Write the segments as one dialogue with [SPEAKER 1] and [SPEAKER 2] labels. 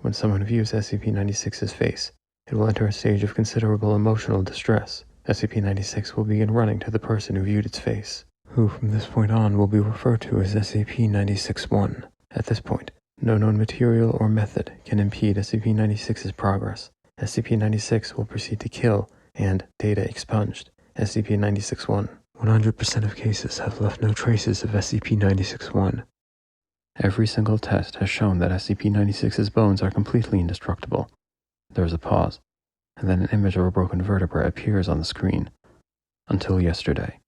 [SPEAKER 1] when someone views SCP-96's face, it will enter a stage of considerable emotional distress. SCP-96 will begin running to the person who viewed its face, who from this point on will be referred to as SCP-96-1. At this point, no known material or method can impede SCP-96's progress. SCP-96 will proceed to kill and, data expunged, SCP-96-1. 100% of cases have left no traces of SCP-96-1. Every single test has shown that SCP-96's bones are completely indestructible. There is a pause, and then an image of a broken vertebra appears on the screen. Until yesterday.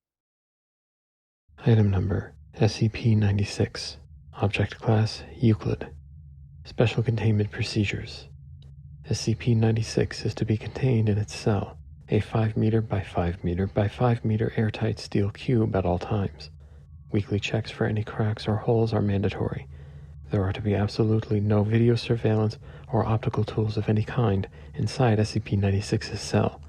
[SPEAKER 1] Item Number SCP-96. Object Class Euclid. Special Containment Procedures. SCP-96 is to be contained in its cell, a 5 meter by 5 meter by 5 meter airtight steel cube at all times. Weekly checks for any cracks or holes are mandatory. There are to be absolutely no video surveillance or optical tools of any kind inside SCP-96's cell.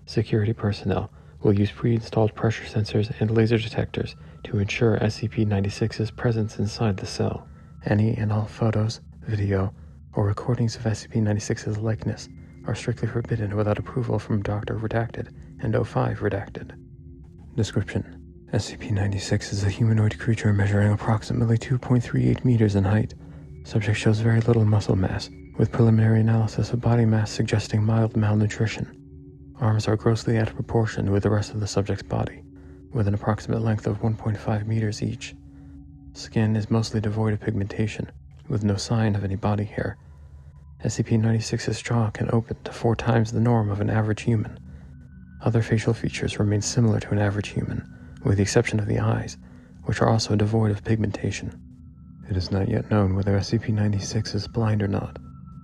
[SPEAKER 1] Security personnel will use pre-installed pressure sensors and laser detectors to ensure SCP-96's presence inside the cell. Any and all photos, video, or recordings of SCP-96's likeness are strictly forbidden without approval from Dr. Redacted and O5 Redacted. Description: SCP-96 is a humanoid creature measuring approximately 2.38 meters in height. Subject shows very little muscle mass, with preliminary analysis of body mass suggesting mild malnutrition. Arms are grossly out of proportion with the rest of the subject's body, with an approximate length of 1.5 meters each. Skin is mostly devoid of pigmentation, with no sign of any body hair. SCP-96's jaw can open to 4 times the norm of an average human. Other facial features remain similar to an average human, with the exception of the eyes, which are also devoid of pigmentation. It is not yet known whether SCP-96 is blind or not.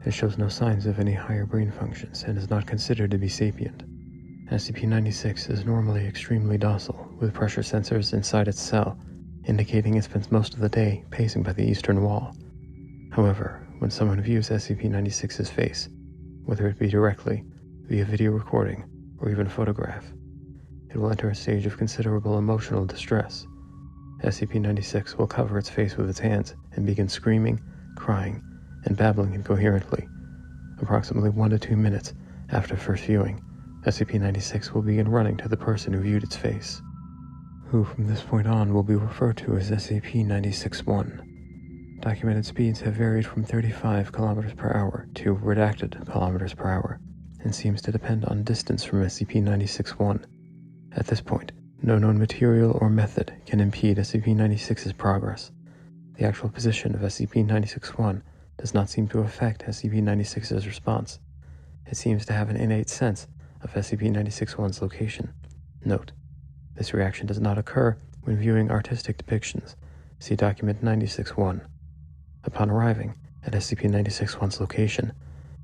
[SPEAKER 1] It shows no signs of any higher brain functions and is not considered to be sapient. SCP-96 is normally extremely docile, with pressure sensors inside its cell, indicating it spends most of the day pacing by the eastern wall. However, when someone views SCP-96's face, whether it be directly, via video recording, or even photograph, it will enter a stage of considerable emotional distress. SCP-96 will cover its face with its hands and begin screaming, crying, and babbling incoherently. Approximately 1 to 2 minutes after first viewing, SCP-96 will begin running to the person who viewed its face, who from this point on will be referred to as SCP-96-1. Documented speeds have varied from 35 km per hour to redacted km per hour, and seems to depend on distance from SCP-96-1. At this point, no known material or method can impede SCP-96's progress. The actual position of SCP-96-1 does not seem to affect SCP-96's response. It seems to have an innate sense of SCP-96-1's location. Note: this reaction does not occur when viewing artistic depictions. See Document 96-1. Upon arriving at SCP-96-1's location,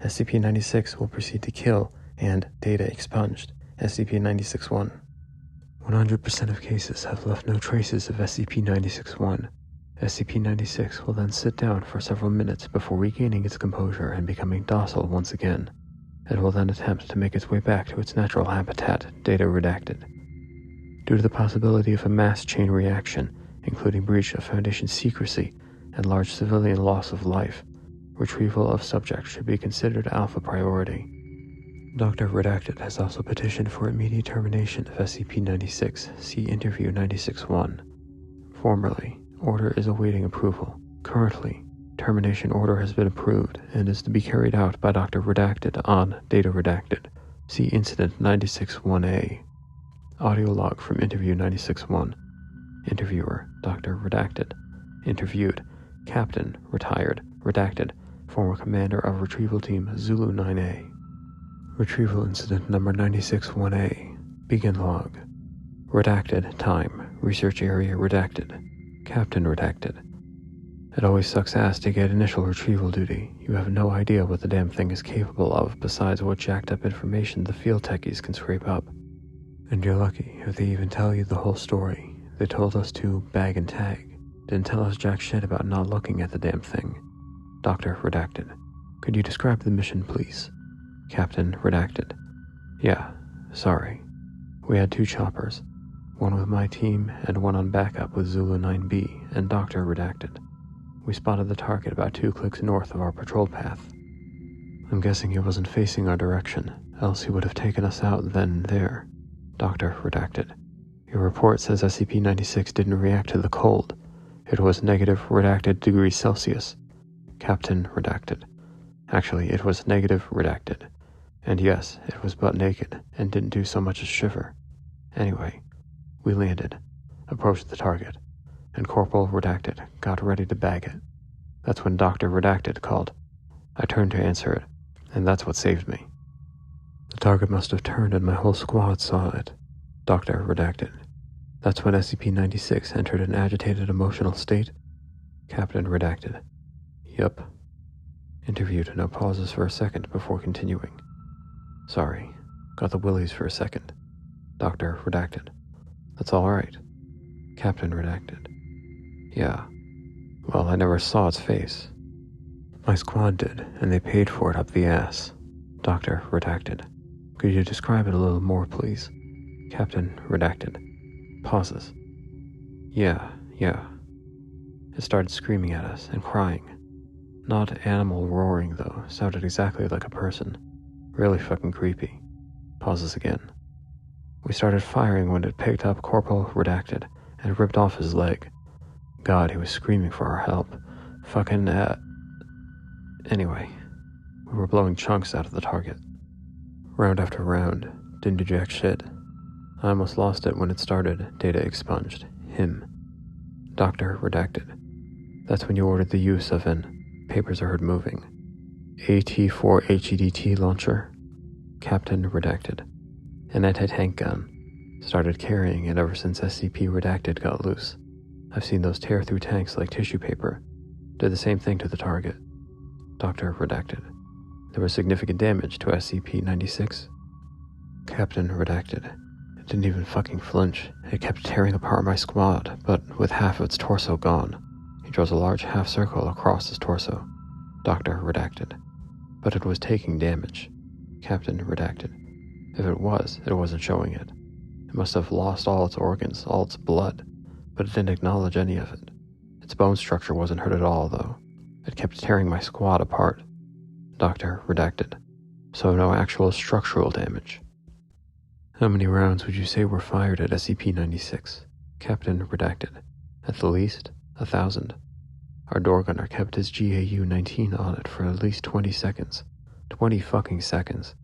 [SPEAKER 1] SCP-96 will proceed to kill and, data expunged, SCP-96-1. 100% of cases have left no traces of SCP-96-1. SCP-96 will then sit down for several minutes before regaining its composure and becoming docile once again. It will then attempt to make its way back to its natural habitat, data redacted. Due to the possibility of a mass chain reaction, including breach of Foundation secrecy and large civilian loss of life, retrieval of subject should be considered alpha priority. Dr. Redacted has also petitioned for immediate termination of SCP-96, see Interview 96-1. Formerly, order is awaiting approval. Currently, termination order has been approved and is to be carried out by Dr. Redacted on Data Redacted. See Incident 96-1A. Audio log from Interview 96-1. Interviewer, Dr. Redacted. Interviewed, Captain, retired, redacted, former commander of Retrieval Team Zulu 9A. Retrieval Incident Number 96-1A. Begin log. Redacted, time, research area redacted. Captain redacted. It always sucks ass to get initial retrieval duty. You have no idea what the damn thing is capable of besides what jacked up information the field techies can scrape up. And you're lucky if they even tell you the whole story. They told us to bag and tag. Didn't tell us jack shit about not looking at the damn thing. Dr. Redacted. Could you describe the mission, please? Captain Redacted. Yeah, sorry. We had 2 choppers. One with my team and one on backup with Zulu 9B and Dr. Redacted. We spotted the target about 2 clicks north of our patrol path. I'm guessing he wasn't facing our direction, else he would have taken us out then and there. Doctor redacted. Your report says SCP-96 didn't react to the cold. It was negative redacted degrees Celsius. Captain redacted. Actually, it was negative redacted. And yes, it was butt naked and didn't do so much as shiver. Anyway, we landed, approached the target, and Corporal redacted got ready to bag it. That's when Doctor redacted called. I turned to answer it, and that's what saved me. The target must have turned and my whole squad saw it. Doctor redacted. That's when SCP-96 entered an agitated emotional state. Captain redacted. Yup. Interviewed, no pauses for a second before continuing. Sorry, got the willies for a second. Doctor redacted. That's all right. Captain redacted. Yeah. Well, I never saw its face. My squad did, and they paid for it up the ass. Doctor redacted. Could you describe it a little more, please? Captain redacted. Pauses. Yeah. It started screaming at us and crying. Not animal roaring, though. Sounded exactly like a person. Really fucking creepy. Pauses again. We started firing when it picked up Corporal redacted and ripped off his leg. God, he was screaming for our help. Fucking Anyway, we were blowing chunks out of the target. Round after round, didn't do jack shit. I almost lost it when it started. Data expunged. Him. Doctor redacted. That's when you ordered the use of an, papers are heard moving, AT-4 HEDT launcher. Captain redacted. An anti-tank gun. Started carrying it ever since SCP redacted got loose. I've seen those tear through tanks like tissue paper. Did the same thing to the target. Doctor redacted. There was significant damage to SCP-96. Captain redacted. It didn't even fucking flinch. It kept tearing apart my squad, but with half of its torso gone. He draws a large half circle across his torso. Doctor redacted. But it was taking damage. Captain redacted. If it wasn't showing it. It must have lost all its organs, all its blood, but it didn't acknowledge any of it. Its bone structure wasn't hurt at all, though. It kept tearing my squad apart. Doctor redacted. So no actual structural damage. How many rounds would you say were fired at SCP-96? Captain redacted. At the least, 1,000. Our door gunner kept his GAU-19 on it for at least 20 seconds. 20 fucking seconds.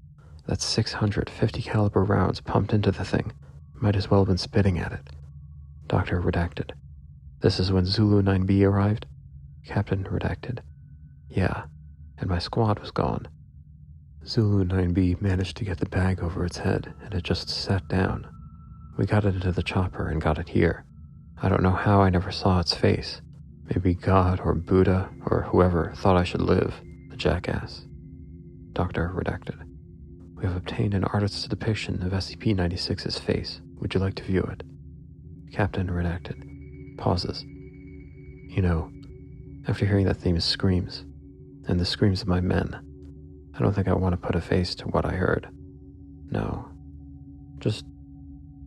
[SPEAKER 1] That's 650 caliber rounds pumped into the thing. Might as well have been spitting at it. Doctor redacted. This is when Zulu 9B arrived? Captain redacted. Yeah, and my squad was gone. Zulu 9B managed to get the bag over its head, and it just sat down. We got it into the chopper and got it here. I don't know how I never saw its face. Maybe God or Buddha or whoever thought I should live, the jackass. Doctor redacted. We have obtained an artist's depiction of SCP-96's face. Would you like to view it? Captain redacted. Pauses. You know, after hearing that theme's screams, and the screams of my men, I don't think I want to put a face to what I heard. No. Just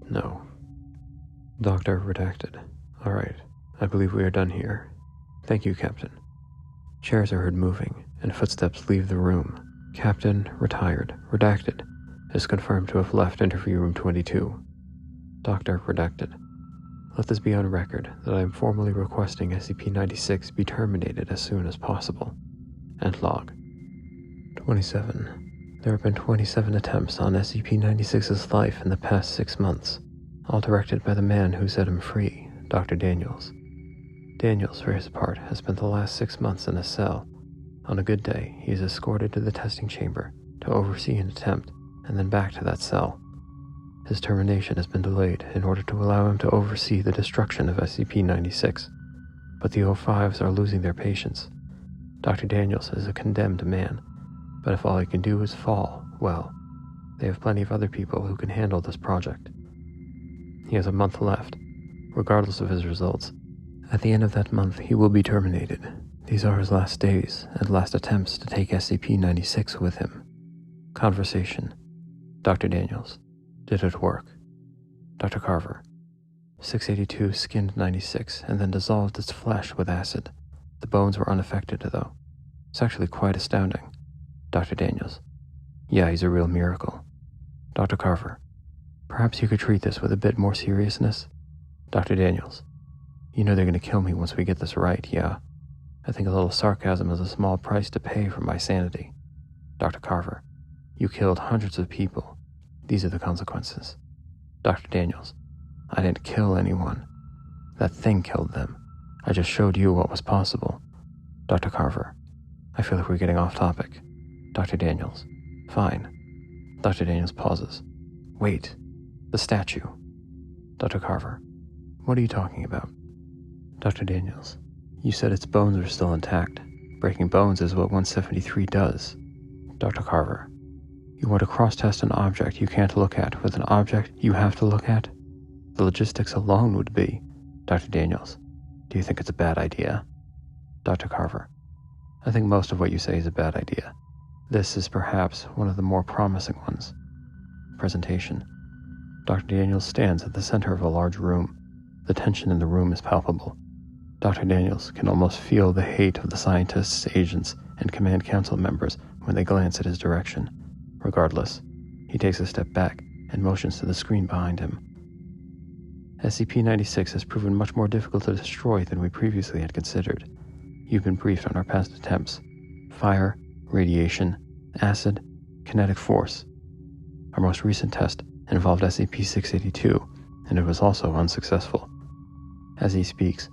[SPEAKER 1] no. Doctor redacted. All right, I believe we are done here. Thank you, Captain. Chairs are heard moving, and footsteps leave the room. Captain retired. Redacted. Is confirmed to have left interview room 22. Doctor redacted. Let this be on record that I am formally requesting SCP-96 be terminated as soon as possible. End log. 27. There have been 27 attempts on SCP-96's life in the past 6 months, all directed by the man who set him free, Dr. Daniels. Daniels, for his part, has spent the last 6 months in a cell. On a good day, he is escorted to the testing chamber to oversee an attempt, and then back to that cell. His termination has been delayed in order to allow him to oversee the destruction of SCP-96, but the O5s are losing their patience. Dr. Daniels is a condemned man, but if all he can do is fall, well, they have plenty of other people who can handle this project. He has a month left, regardless of his results. At the end of that month, he will be terminated. These are his last days and last attempts to take SCP-96 with him. Conversation. Dr. Daniels. Did it work? Dr. Carver. 682 skinned 96 and then dissolved its flesh with acid. The bones were unaffected, though. It's actually quite astounding. Dr. Daniels. Yeah, he's a real miracle. Dr. Carver. Perhaps you could treat this with a bit more seriousness? Dr. Daniels. You know they're going to kill me once we get this right, yeah? I think a little sarcasm is a small price to pay for my sanity. Dr. Carver. You killed hundreds of people. These are the consequences. Dr. Daniels. I didn't kill anyone. That thing killed them. I just showed you what was possible. Dr. Carver. I feel like we're getting off topic. Dr. Daniels. Fine. Dr. Daniels pauses. Wait. The statue. Dr. Carver. What are you talking about? Dr. Daniels. You said its bones are still intact. Breaking bones is what 173 does. Dr. Carver. You want to cross-test an object you can't look at with an object you have to look at? The logistics alone would be. Dr. Daniels. Do you think it's a bad idea? Dr. Carver. I think most of what you say is a bad idea. This is perhaps one of the more promising ones. Presentation. Dr. Daniels stands at the center of a large room. The tension in the room is palpable. Dr. Daniels can almost feel the hate of the scientists, agents, and command council members when they glance at his direction. Regardless, he takes a step back and motions to the screen behind him. SCP-096 has proven much more difficult to destroy than we previously had considered. You've been briefed on our past attempts. Fire, radiation, acid, kinetic force. Our most recent test involved SCP-682, and it was also unsuccessful. As he speaks,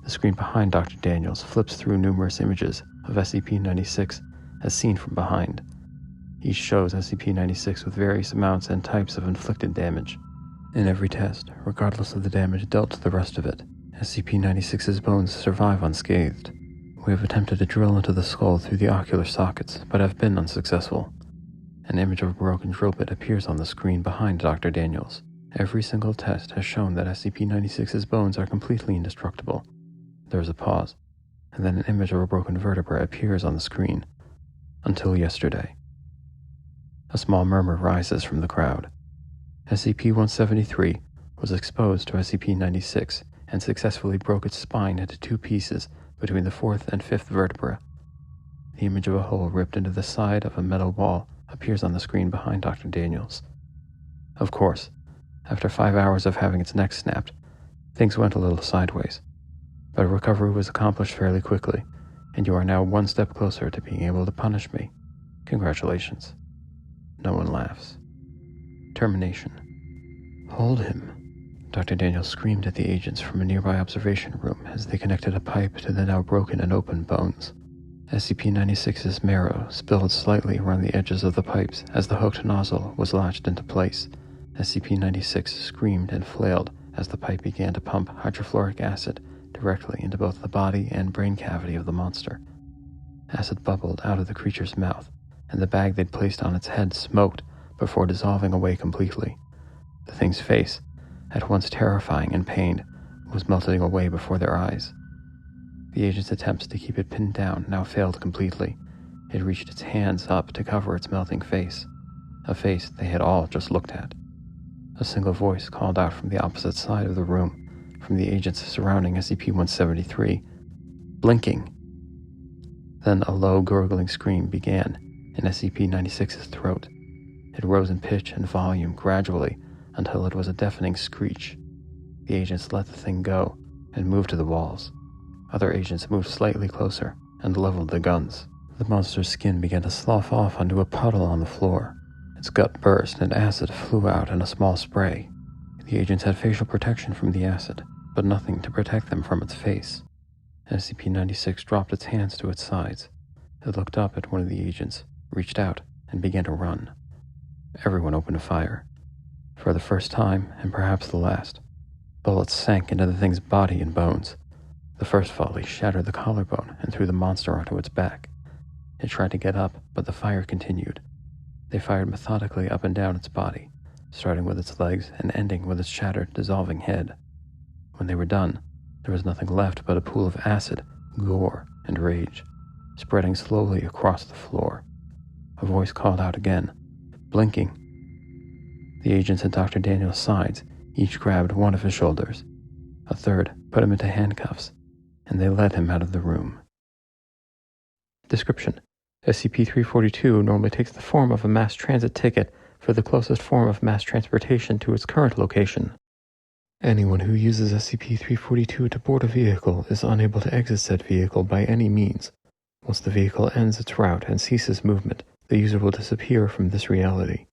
[SPEAKER 1] the screen behind Dr. Daniels flips through numerous images of SCP-096 as seen from behind. Each shows SCP-096 with various amounts and types of inflicted damage. In every test, regardless of the damage dealt to the rest of it, SCP-096's bones survive unscathed. We have attempted to drill into the skull through the ocular sockets, but have been unsuccessful. An image of a broken drill bit appears on the screen behind Dr. Daniels. Every single test has shown that SCP-096's bones are completely indestructible. There is a pause, and then an image of a broken vertebra appears on the screen. Until yesterday. A small murmur rises from the crowd. SCP-173 was exposed to SCP-096 and successfully broke its spine into two pieces between the fourth and fifth vertebra. The image of a hole ripped into the side of a metal wall appears on the screen behind Dr. Daniels. Of course, after 5 hours of having its neck snapped, things went a little sideways, but recovery was accomplished fairly quickly, and you are now one step closer to being able to punish me. Congratulations. No one laughs. Termination. Hold him. Dr. Daniels screamed at the agents from a nearby observation room as they connected a pipe to the now broken and open bones. SCP-096's marrow spilled slightly around the edges of the pipes as the hooked nozzle was latched into place. SCP-096 screamed and flailed as the pipe began to pump hydrofluoric acid directly into both the body and brain cavity of the monster. Acid bubbled out of the creature's mouth, and the bag they'd placed on its head smoked before dissolving away completely. The thing's face, at once terrifying and pained, was melting away before their eyes. The agent's attempts to keep it pinned down now failed completely. It reached its hands up to cover its melting face, a face they had all just looked at. A single voice called out from the opposite side of the room, from the agents surrounding SCP-173, "Blinking!" Then a low, gurgling scream began in SCP-096's throat. It rose in pitch and volume gradually until it was a deafening screech. The agents let the thing go and moved to the walls. Other agents moved slightly closer and leveled their guns. The monster's skin began to slough off onto a puddle on the floor. Its gut burst and acid flew out in a small spray. The agents had facial protection from the acid, but nothing to protect them from its face. SCP-096 dropped its hands to its sides. It looked up at one of the agents, reached out, and began to run. Everyone opened fire. For the first time, and perhaps the last, bullets sank into the thing's body and bones. The first volley shattered the collarbone and threw the monster onto its back. It tried to get up, but the fire continued. They fired methodically up and down its body, starting with its legs and ending with its shattered, dissolving head. When they were done, there was nothing left but a pool of acid, gore, and rage, spreading slowly across the floor. A voice called out again, "Blinking!" The agents at Dr. Daniels' sides each grabbed one of his shoulders. A third put him into handcuffs, and they led him out of the room. Description: SCP-342 normally takes the form of a mass transit ticket for the closest form of mass transportation to its current location. Anyone who uses SCP-342 to board a vehicle is unable to exit said vehicle by any means. Once the vehicle ends its route and ceases movement, the user will disappear from this reality.